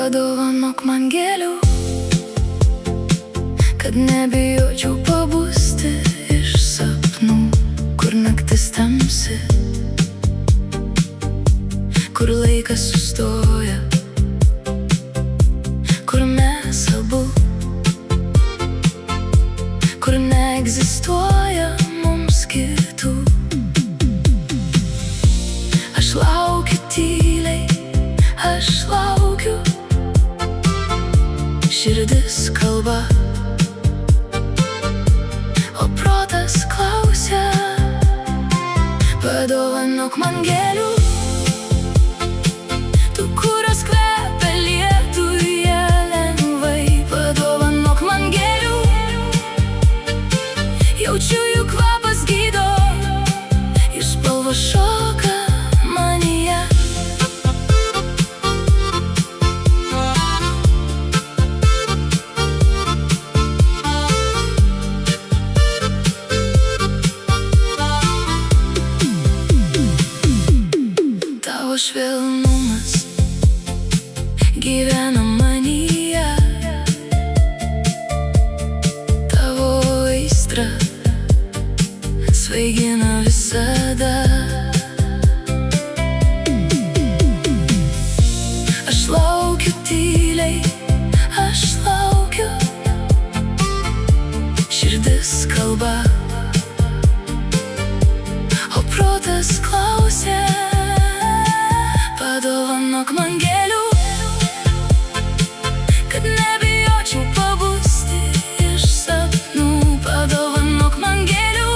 padovanok man gėlių, kad nebijočiau pabusti iš sapnų, kur naktis tamsi, kur laikas sustoja, kur mes abu, kur neegzistuoja mums kitų. Aš laukiu tyliai, aš laukiu, širdis kalba, o protas klausia, padovanok man gėlių, tu, kurios kvepia lietuje lengvai, padovanok man gėlių, jaučiu jų kvapas gydo, jų spalvos šoka manyje. Tavo švelnumas gyvena manyje, tavo aistra svaigina visada. Aš laukiu tyliai, aš laukiu, širdis kalba, o protas klausia, padovanok man gėlių, kad nebijočiau pabusti iš sapnų, padovanok man gėlių,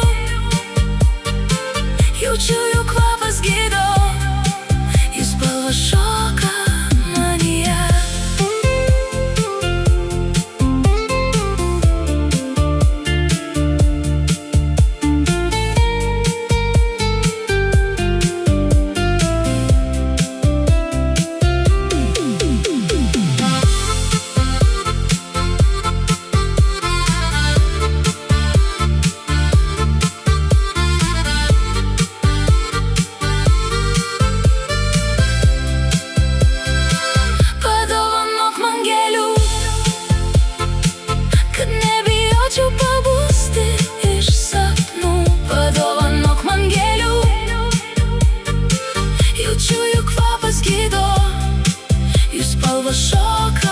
jaučiu jų kvapas gydo, jų spalvos šoka manyje. Padovanok man gėlių, kad nebijočiau pabusti iš sapnų, padovanok man gėlių, jaučiu jų kvapas gydo, jų spalvos šoka